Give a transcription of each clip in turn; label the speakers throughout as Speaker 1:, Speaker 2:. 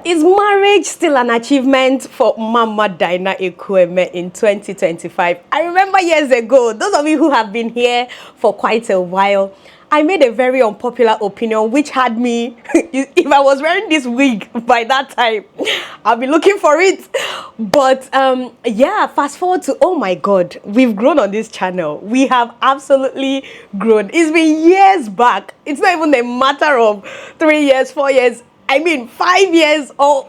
Speaker 1: Is marriage still an achievement for Mama Dyna Ekwueme in 2025? I remember years ago, those of you who have been here for quite a while, I made a very unpopular opinion which had me, if I was wearing this wig by that time, I'll be looking for it. But yeah, fast forward to, oh my God, we've grown on this channel. We have absolutely grown. It's been years back. It's not even a matter of 3 years, 4 years. I mean, 5 years or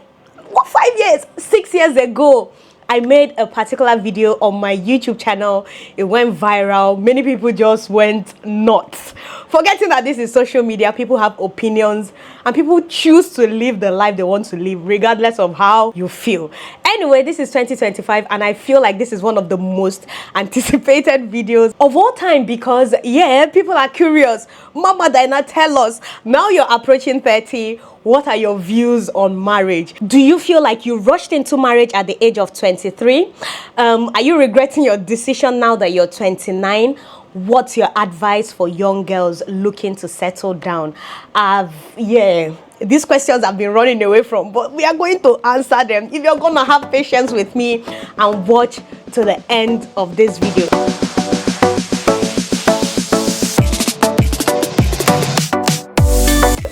Speaker 1: what, 5 years, 6 years ago, I made a particular video on my YouTube channel. It went viral. Many people just went nuts. Forgetting that this is social media, people have opinions and people choose to live the life they want to live regardless of how you feel. Anyway, this is 2025 and I feel like this is one of the most anticipated videos of all time because, yeah, people are curious. Mama Dyna, tell us, now you're approaching 30, what are your views on marriage? Do you feel like you rushed into marriage at the age of 23? Are you regretting your decision now that you're 29? What's your advice for young girls looking to settle down? Yeah, these questions I've been running away from, but we are going to answer them. If you're gonna have patience with me and watch to the end of this video.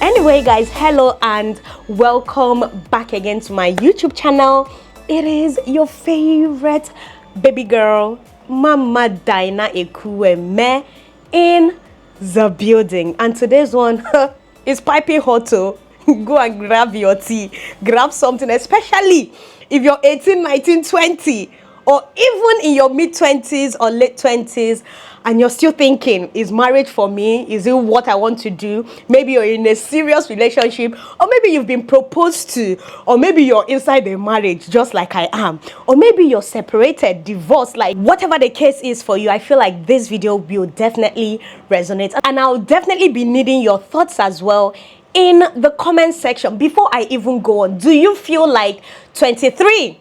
Speaker 1: Anyway guys, hello and welcome back again to my YouTube channel. It is your favorite baby girl, Mama Dyna Ekwueme, in the building. And today's one is piping hot, so go and grab your tea, grab something, especially if you're 18, 19, 20, or even in your mid-20s or late 20s, and you're still thinking, is marriage for me? Is it what I want to do? Maybe you're in a serious relationship, or maybe you've been proposed to, or maybe you're inside a marriage just like I am, or maybe you're separated, divorced, like whatever the case is for you. I feel like this video will definitely resonate, and I'll definitely be needing your thoughts as well in the comment section. Before I even go on, do you feel like 23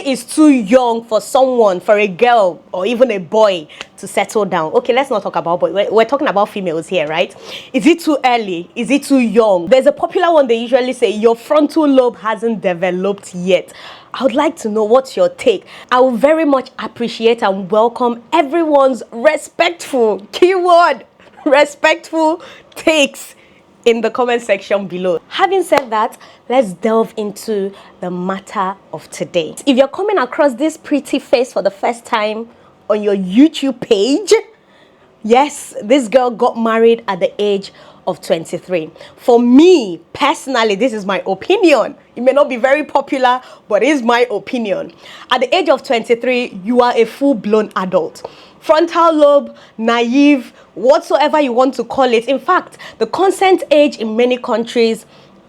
Speaker 1: is too young for someone, for a girl or even a boy to settle down? Okay, let's not talk about boys. We're talking about females here, right? Is it too early? Is it too young? There's a popular one they usually say, your frontal lobe hasn't developed yet. I would like to know what's your take. I would very much appreciate and welcome everyone's respectful, keyword, respectful takes in the comment section below. Having said that, let's delve into the matter of today. If you're coming across this pretty face for the first time on your YouTube page, yes, this girl got married at the age of 23. For me, personally, this is my opinion. It may not be very popular, but it is my opinion. At the age of 23, you are a full-blown adult. Frontal lobe, naive, whatsoever you want to call it. In fact, the consent age in many countries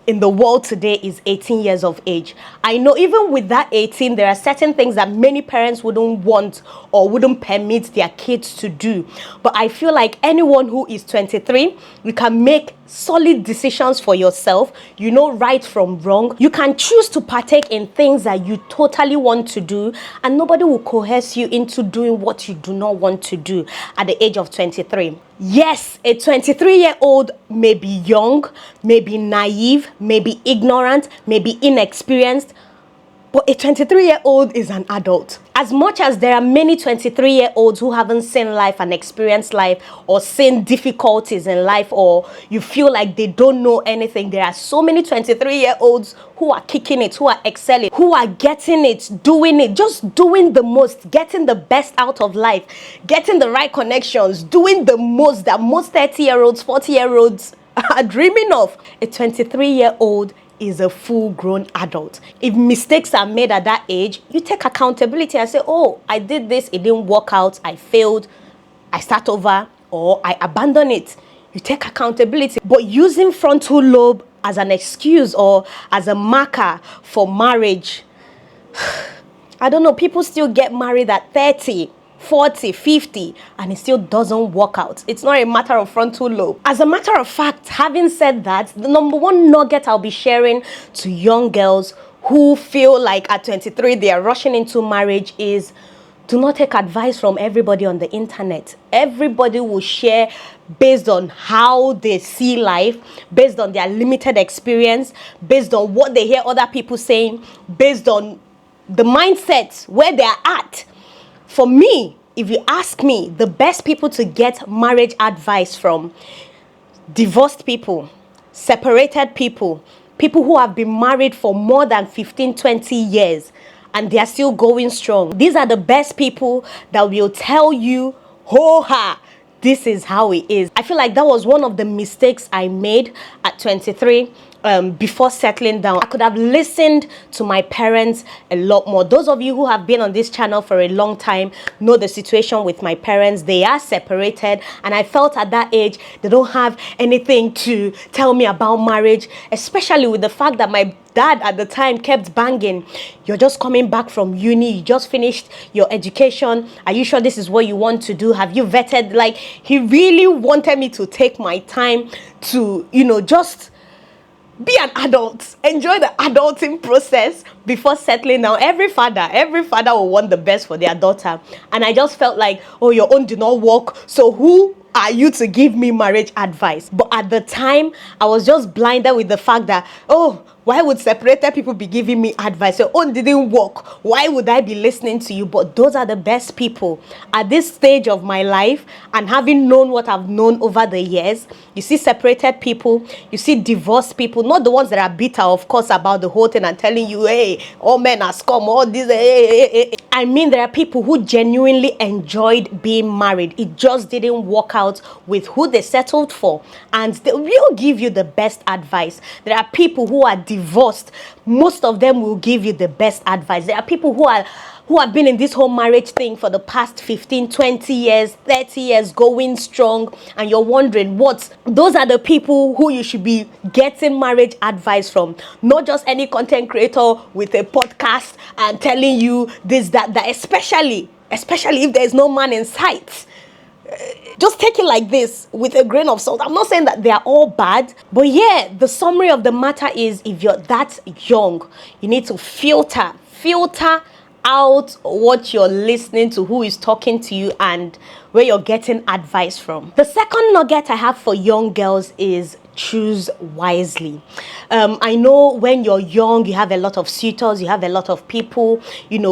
Speaker 1: in the world today is 18 years of age. I know even with that 18, there are certain things that many parents wouldn't want or wouldn't permit their kids to do. But I feel like anyone who is 23, you can make solid decisions for yourself. You know right from wrong. You can choose to partake in things that you totally want to do, and nobody will coerce you into doing what you do not want to do at the age of 23. Yes, a 23-year-old may be young, may be naive, may be ignorant, may be inexperienced, but a 23-year-old is an adult. As much as there are many 23-year-olds who haven't seen life and experienced life or seen difficulties in life, or you feel like they don't know anything, there are so many 23-year-olds who are kicking it, who are excelling, who are getting it, doing it, just doing the most, getting the best out of life, getting the right connections, doing the most that most 30-year-olds, 40-year-olds are dreaming of. A 23-year-old is a full-grown adult. If mistakes are made at that age, you take accountability and say, oh, I did this, it didn't work out, I failed, I start over, or I abandon it. You take accountability. But using frontal lobe as an excuse or as a marker for marriage, I don't know, people still get married at 30, 40, 50, and it still doesn't work out. It's not a matter of frontal lobe. As a matter of fact, having said that, the number one nugget I'll be sharing to young girls who feel like at 23 they are rushing into marriage is, Do not take advice from everybody on the internet. Everybody will share based on how they see life, based on their limited experience, based on what they hear other people saying, based on the mindset where they are at. For me, if you ask me, the best people to get marriage advice from: divorced people, separated people, people who have been married for more than 15, 20 years and they are still going strong. These are the best people that will tell you, ho ha, this is how it is. I feel like that was one of the mistakes I made at 23. Before settling down, I could have listened to my parents a lot more. Those of you who have been on this channel for a long time know the situation with my parents. They are separated, and I felt at that age they don't have anything to tell me about marriage, especially with the fact that my dad at the time kept banging, you're just coming back from uni, you just finished your education, are you sure this is what you want to do, have you vetted? Like, he really wanted me to take my time to, just be an adult, enjoy the adulting process before settling down. Every father will want the best for their daughter, and I just felt like, oh, your own did not work, so who are you to give me marriage advice? But at the time, I was just blinded with the fact that, oh, why would separated people be giving me advice? Your own didn't work. Why would I be listening to you? But those are the best people at this stage of my life, and having known what I've known over the years. You see separated people, you see divorced people, not the ones that are bitter, of course, about the whole thing and telling you, hey, all men are scum, all this, hey. I mean, there are people who genuinely enjoyed being married. It just didn't work out with who they settled for, and they will give you the best advice. There are people who are divorced. Most of them will give you the best advice. There are people who have been in this whole marriage thing for the past 15, 20 years, 30 years, going strong, and you're wondering what? Those are the people who you should be getting marriage advice from, not just any content creator with a podcast and telling you this, that, especially if there's no man in sight. Just take it like this with a grain of salt. I'm not saying that they are all bad, but yeah, the summary of the matter is, if you're that young, you need to filter out what you're listening to, who is talking to you, and where you're getting advice from. The second nugget I have for young girls is choose wisely. I know when you're young, you have a lot of suitors, you have a lot of people,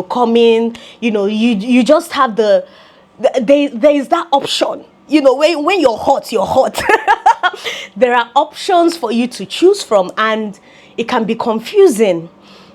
Speaker 1: coming, you just have there is that option. When you're hot, you're hot. There are options for you to choose from, and it can be confusing.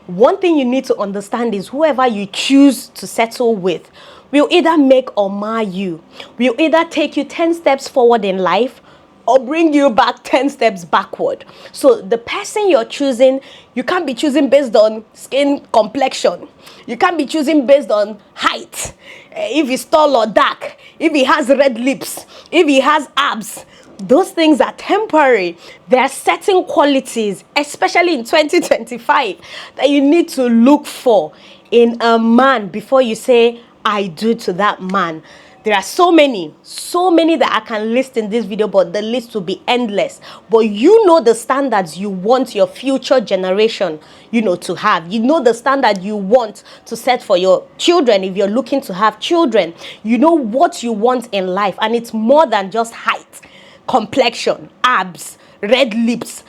Speaker 1: One thing you need to understand is whoever you choose to settle with will either make or mar you, will either take you 10 steps forward in life or bring you back 10 steps backward. So the person you're choosing, you can't be choosing based on skin complexion. You can't be choosing based on height. If he's tall or dark, if he has red lips, if he has abs. Those things are temporary. There are certain qualities, especially in 2025, that you need to look for in a man before you say, I do to that man. There are so many that I can list in this video, but the list will be endless. But you know the standards you want your future generation, to have. You know the standard you want to set for your children if you're looking to have children. You know what you want in life, and it's more than just height, complexion, abs, red lips.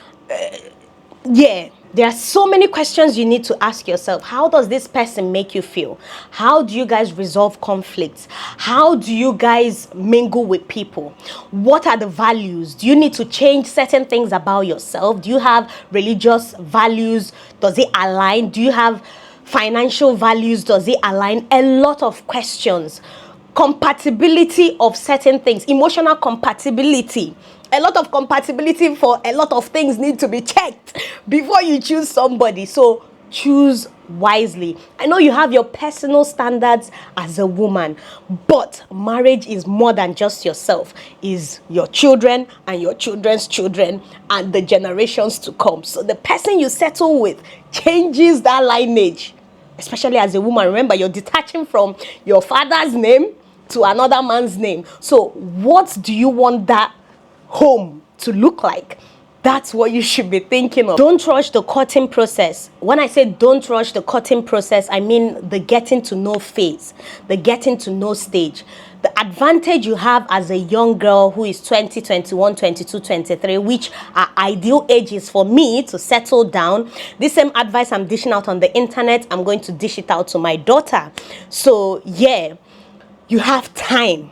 Speaker 1: There are so many questions you need to ask yourself. How does this person make you feel? How do you guys resolve conflicts? How do you guys mingle with people? What are the values? Do you need to change certain things about yourself? Do you have religious values? Does it align? Do you have financial values? Does it align? A lot of questions. Compatibility of certain things, emotional compatibility. A lot of compatibility for a lot of things need to be checked before you choose somebody. So choose wisely. I know you have your personal standards as a woman, but marriage is more than just yourself. Is your children and your children's children and the generations to come. So the person you settle with changes that lineage. Especially as a woman, remember, you're detaching from your father's name to another man's name. So what do you want that home to look like? That's what you should be thinking of. Don't rush the courting process. When I say don't rush the courting process, I mean the getting to know phase, the getting to know stage. The advantage you have as a young girl who is 20, 21, 22, 23, which are ideal ages for me to settle down. This same advice I'm dishing out on the internet, I'm going to dish it out to my daughter. So yeah, you have time.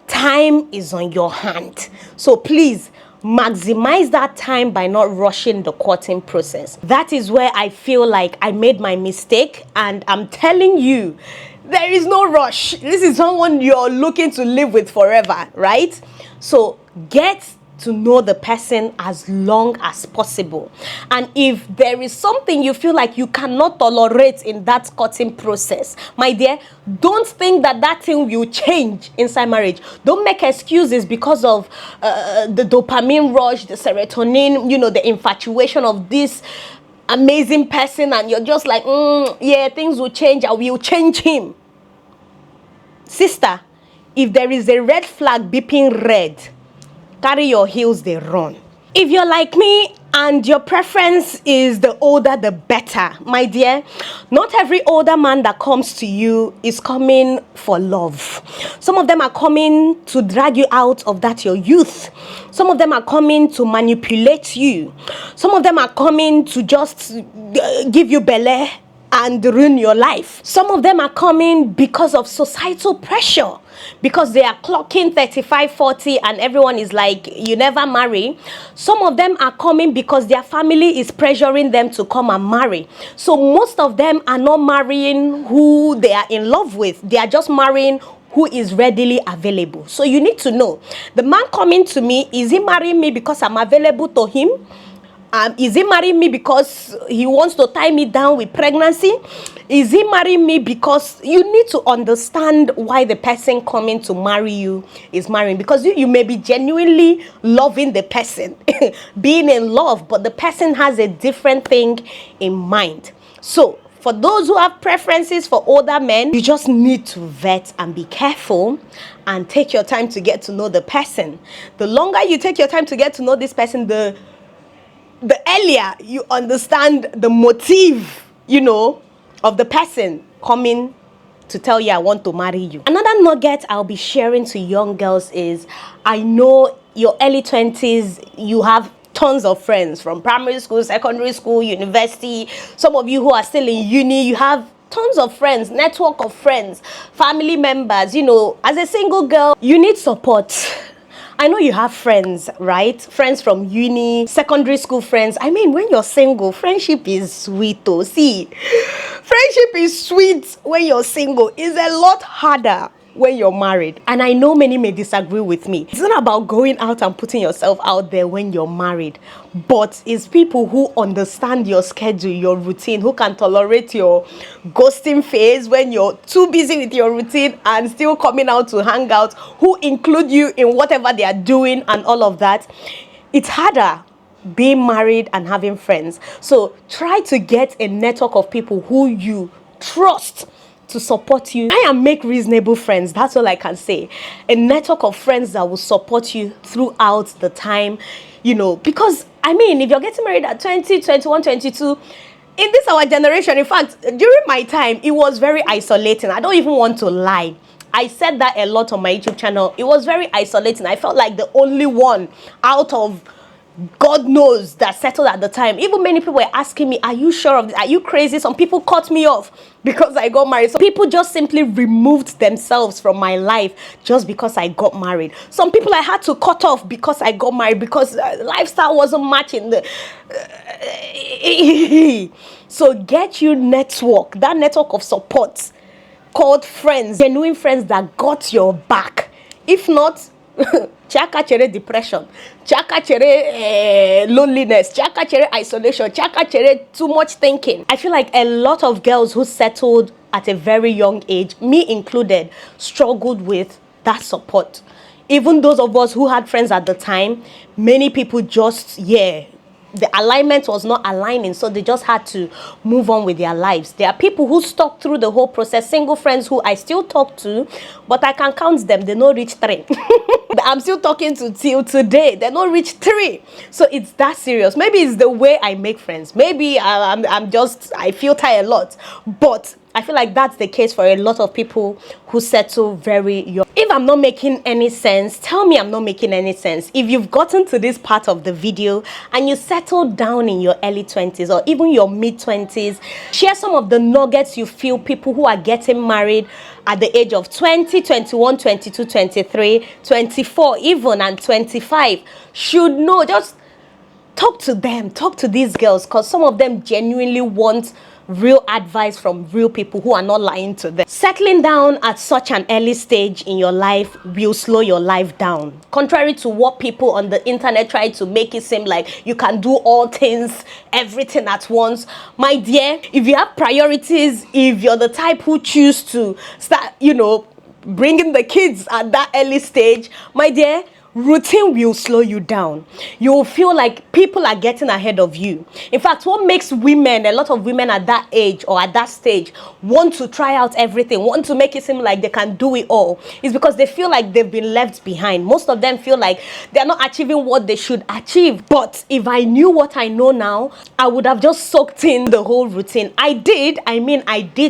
Speaker 1: Time is on your hand. So please, maximize that time by not rushing the courting process. That is where I feel like I made my mistake, and I'm telling you, there is no rush. This is someone you're looking to live with forever, right? So get to know the person as long as possible. And if there is something you feel like you cannot tolerate in that courting process, my dear, don't think that that thing will change inside marriage. Don't make excuses because of the dopamine rush, the serotonin, the infatuation of this amazing person, and you're just like, yeah, things will change. I will change him. Sister, if there is a red flag beeping red, carry your heels, they run. If you're like me and your preference is the older the better, my dear, not every older man that comes to you is coming for love. Some of them are coming to drag you out of that your youth. Some of them are coming to manipulate you. Some of them are coming to just give you belly and ruin your life. Some of them are coming because of societal pressure, because they are clocking 35, 40 and everyone is like, you never marry. Some of them are coming because their family is pressuring them to come and marry. So most of them are not marrying who they are in love with. They are just marrying who is readily available. So you need to know, the man coming to me, is he marrying me because I'm available to him? Is he marrying me because he wants to tie me down with pregnancy? Is he marrying me because you need to understand why the person coming to marry you is marrying? Because you may be genuinely loving the person, being in love, but the person has a different thing in mind. So for those who have preferences for older men, you just need to vet and be careful and take your time to get to know the person. The longer you take your time to get to know this person, the earlier you understand the motive, of the person coming to tell you, I want to marry you. Another nugget I'll be sharing to young girls is, I know your early 20s, you have tons of friends from primary school, secondary school, university. Some of you who are still in uni, you have tons of friends, network of friends, family members. As a single girl, you need support. I know you have friends, right? Friends from uni, secondary school friends. I mean, when you're single, friendship is sweet, oh. See, friendship is sweet when you're single. It's a lot harder when you're married. And I know many may disagree with me. It's not about going out and putting yourself out there when you're married, but it's people who understand your schedule, your routine, who can tolerate your ghosting phase when you're too busy with your routine and still coming out to hang out, who include you in whatever they are doing and all of that. It's harder being married and having friends. So try to get a network of people who you trust to support you. Try and make reasonable friends. That's all I can say. A network of friends that will support you throughout the time, because I mean, if you're getting married at 20, 21, 22, in this our generation, in fact, during my time, it was very isolating. I don't even want to lie. I said that a lot on my YouTube channel. It was very isolating. I felt like the only one out of God knows that settled at the time. Even many people were asking me, are you sure of this? Are you crazy? Some people cut me off because I got married. Some people just simply removed themselves from my life just because I got married. Some people I had to cut off because I got married, because lifestyle wasn't matching the so get you network, that network of support called friends, genuine friends that got your back. If not, chaka chere depression, chaka chere loneliness, chaka chere isolation, chaka chere too much thinking. I feel like a lot of girls who settled at a very young age, me included, struggled with that support. Even those of us who had friends at the time, many people just the alignment was not aligning, so they just had to move on with their lives. There are people who stuck through the whole process, single friends who I still talk to, but I can count them, they don't reach 3. I'm still talking to till today, they don't reach 3. So it's that serious. Maybe it's the way I make friends, maybe I filter a lot, but I feel like that's the case for a lot of people who settle very young. If I'm not making any sense, tell me I'm not making any sense. If you've gotten to this part of the video and you settled down in your early 20s or even your mid 20s, share some of the nuggets you feel people who are getting married at the age of 20, 21, 22, 23, 24 even, and 25 should know. Just talk to them, talk to these girls, because some of them genuinely want real advice from real people who are not lying to them. Settling down at such an early stage in your life will slow your life down. Contrary to what people on the internet try to make it seem like you can do all things, everything at once. My dear, if you have priorities, if you're the type who choose to start, bringing the kids at that early stage, my dear, routine will slow you down. You will feel like people are getting ahead of you. In fact, what makes women, a lot of women at that age or at that stage, want to try out everything, want to make it seem like they can do it all, is because they feel like they've been left behind. Most of them feel like they're not achieving what they should achieve. But if I knew what I know now, I would have just soaked in the whole routine. I did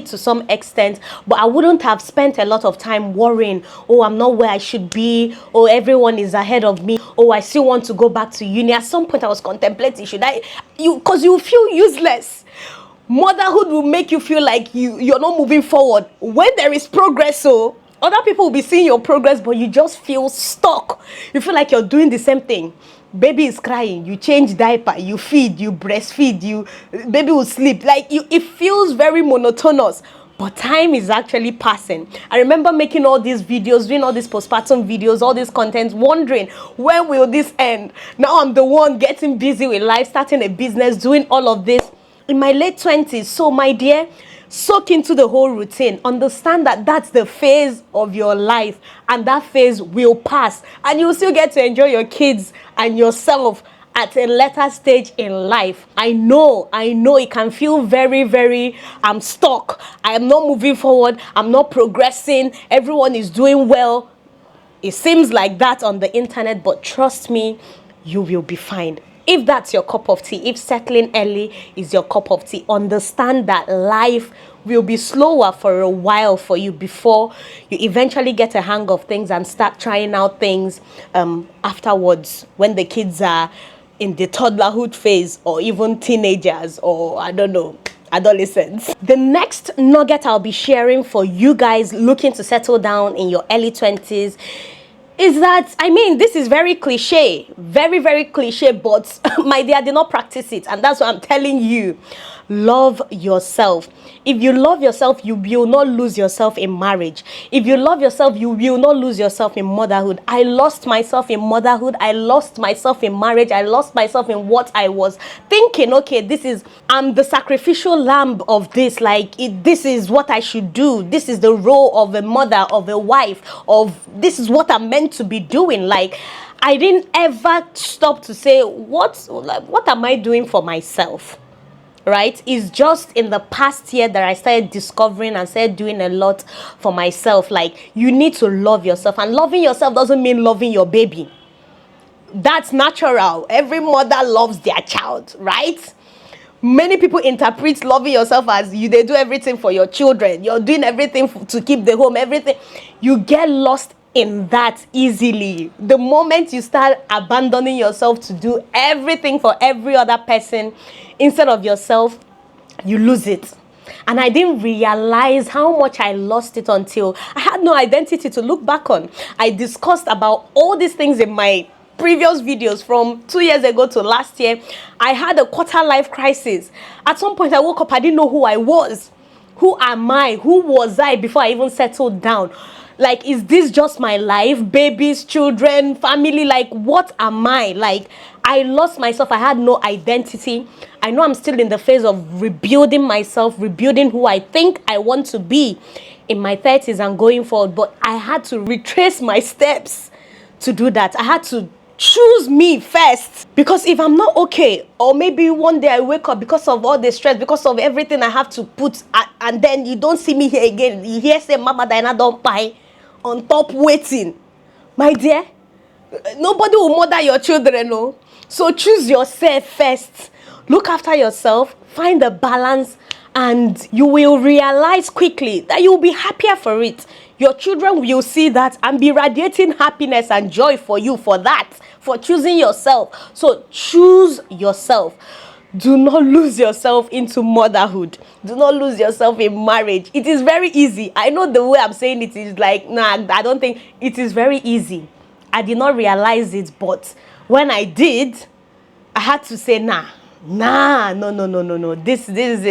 Speaker 1: to some extent, but I wouldn't have spent a lot of time worrying, oh, I'm not where I should be, oh, everyone is ahead of me, oh, I still want to go back to uni. At some point I was contemplating, because you feel useless. Motherhood will make you feel like you're not moving forward when there is progress. So other people will be seeing your progress, but you just feel stuck. You feel like you're doing the same thing. Baby is crying, you change diaper, you feed, you breastfeed, baby will sleep, it feels very monotonous. But time is actually passing. I remember making all these videos, doing all these postpartum videos, all this content, wondering, when will this end? Now I'm the one getting busy with life, starting a business, doing all of this in my late 20s. So my dear, soak into the whole routine. Understand that that's the phase of your life, and that phase will pass. And you'll still get to enjoy your kids and yourself at a later stage in life. I know it can feel very, very, I'm stuck. I am not moving forward. I'm not progressing. Everyone is doing well. It seems like that on the internet, but trust me, you will be fine. If that's your cup of tea, if settling early is your cup of tea, understand that life will be slower for a while for you before you eventually get a hang of things and start trying out things afterwards, when the kids are in the toddlerhood phase, or even teenagers, or I don't know, adolescents. The next nugget I'll be sharing for you guys looking to settle down in your early 20s is that, this is very cliche, very, very cliche, but my dear, I did not practice it, and that's what I'm telling you. Love yourself. If you love yourself, you will not lose yourself in marriage. If you love yourself, you will not lose yourself in motherhood. I lost myself in motherhood. I lost myself in marriage. I lost myself in what I was thinking. Okay, I'm the sacrificial lamb of this. This is what I should do. This is the role of a mother, of a wife, this is what I'm meant to be doing. I didn't ever stop to say, what am I doing for myself? Right? It's just in the past year that I started discovering and started doing a lot for myself. You need to love yourself, and loving yourself doesn't mean loving your baby. That's natural. Every mother loves their child, right? Many people interpret loving yourself as they do everything for your children. You're doing everything to keep the home, everything. You get lost in that easily. The moment you start abandoning yourself to do everything for every other person instead of yourself, you lose it. And I didn't realize how much I lost it until I had no identity to look back on. I discussed about all these things in my previous videos from 2 years ago to last year. I had a quarter life crisis. At some point I woke up, I didn't know who I was. Who am I? Who was I before I even settled down? Is this just my life? Babies, children, family, what am I? I lost myself. I had no identity. I know I'm still in the phase of rebuilding myself, rebuilding who I think I want to be in my 30s and going forward. But I had to retrace my steps to do that. I had to choose me first. Because if I'm not okay, or maybe one day I wake up because of all the stress, because of everything I have to put, and then you don't see me here again, you hear say Mama Dyna don't buy on top waiting, my dear, nobody will mother your children, no. So choose yourself first. Look after yourself, find the balance, and you will realize quickly that you will be happier for it. Your children will see that and be radiating happiness and joy for you, for that, for choosing yourself. So choose yourself. Do not lose yourself into motherhood. Do not lose yourself in marriage. It is very easy. I know the way I'm saying it is like, nah, I don't think it is very easy. I did not realize it, but when I did, I had to say, no. This is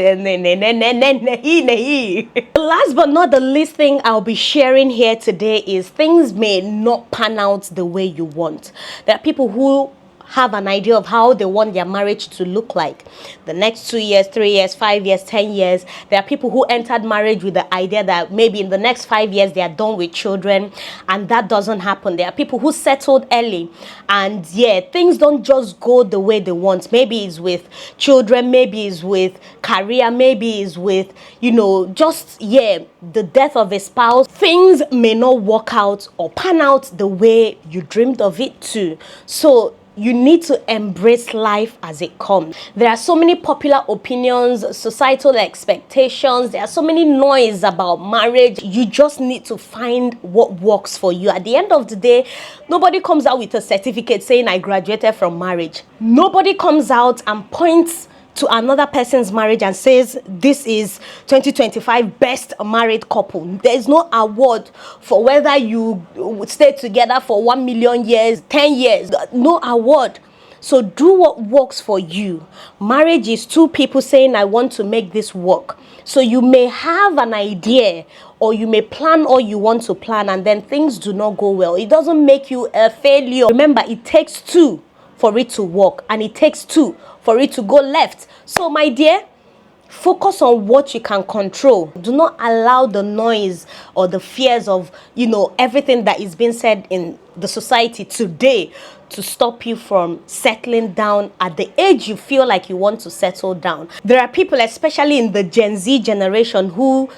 Speaker 1: Last but not the least thing I'll be sharing here today is things may not pan out the way you want. There are people who have an idea of how they want their marriage to look like the next 2 years, 3 years, 5 years, 10 years. There are people who entered marriage with the idea that maybe in the next 5 years they are done with children, and that doesn't happen. There are people who settled early, and things don't just go the way they want. Maybe it's with children, maybe it's with career, maybe it's with the death of a spouse. Things may not work out or pan out the way you dreamed of it to. So you need to embrace life as it comes. There are so many popular opinions, societal expectations. There are so many noise about marriage. You just need to find what works for you. At the end of the day, nobody comes out with a certificate saying I graduated from marriage. Nobody comes out and points to another person's marriage and says this is 2025 best married couple. There is no award for whether you stay together for 1 million years, 10 years. No award. So do what works for you. Marriage is two people saying I want to make this work. So you may have an idea, or you may plan all you want to plan, and then things do not go well. It doesn't make you a failure. Remember, it takes two for it to work, and it takes two for it to go left. So my dear, focus on what you can control. Do not allow the noise or the fears of everything that is being said in the society today to stop you from settling down at the age you feel like you want to settle down. There are people, especially in the Gen Z generation, who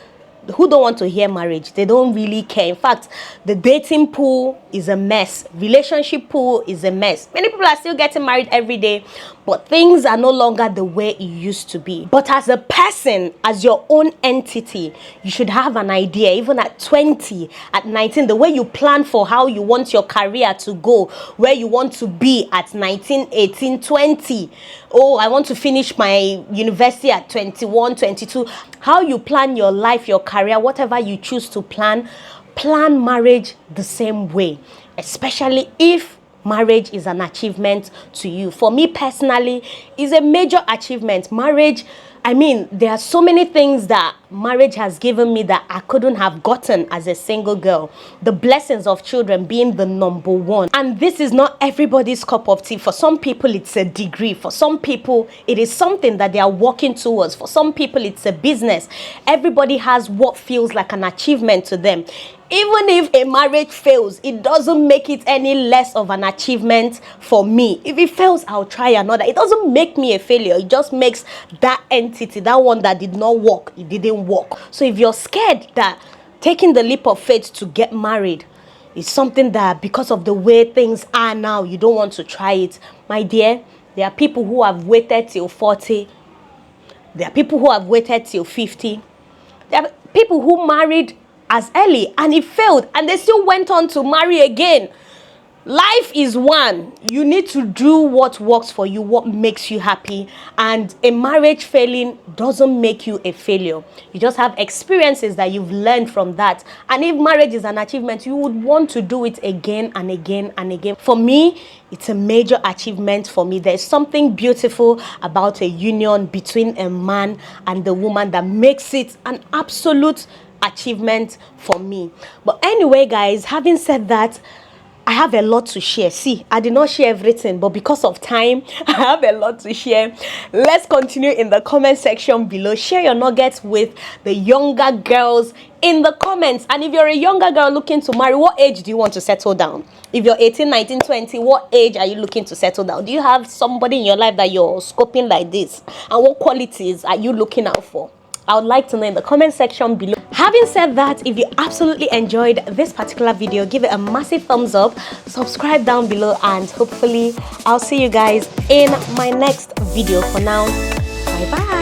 Speaker 1: don't want to hear marriage. They don't really care. In fact, the dating pool is a mess. Relationship pool is a mess. Many people are still getting married every day, but things are no longer the way it used to be. But as a person, as your own entity, you should have an idea, even at 20, at 19, the way you plan for how you want your career to go, where you want to be at 19, 18, 20. Oh, I want to finish my university at 21, 22. How you plan your life, your career, whatever you choose to plan marriage the same way, especially if marriage is an achievement to you. For me personally, it's a major achievement. Marriage, there are so many things that marriage has given me that I couldn't have gotten as a single girl. The blessings of children being the number one. And this is not everybody's cup of tea. For some people, it's a degree. For some people, it is something that they are working towards. For some people, it's a business. Everybody has what feels like an achievement to them. Even if a marriage fails, it doesn't make it any less of an achievement for me. If it fails, I'll try another. It doesn't make me a failure. It just makes that entity, that one that did not work, it didn't work. So if you're scared that taking the leap of faith to get married is something that because of the way things are now, you don't want to try it, my dear, there are people who have waited till 40. There are people who have waited till 50. There are people who married as early and it failed and they still went on to marry again. Life is one. You need to do what works for you, what makes you happy. And a marriage failing doesn't make you a failure. You just have experiences that you've learned from that. And if marriage is an achievement, you would want to do it again and again and again. For me, it's a major achievement for me. There's something beautiful about a union between a man and the woman that makes it an absolute achievement for me. But anyway, guys, having said that, I have a lot to share. See, I did not share everything, but because of time, I have a lot to share. Let's continue in the comment section below. Share your nuggets with the younger girls in the comments. And if you're a younger girl looking to marry, what age do you want to settle down? If you're 18, 19, 20, what age are you looking to settle down? Do you have somebody in your life that you're scoping like this? And what qualities are you looking out for? I would like to know in the comment section below. Having said that, if you absolutely enjoyed this particular video, give it a massive thumbs up, subscribe down below, and hopefully I'll see you guys in my next video. For now, bye bye.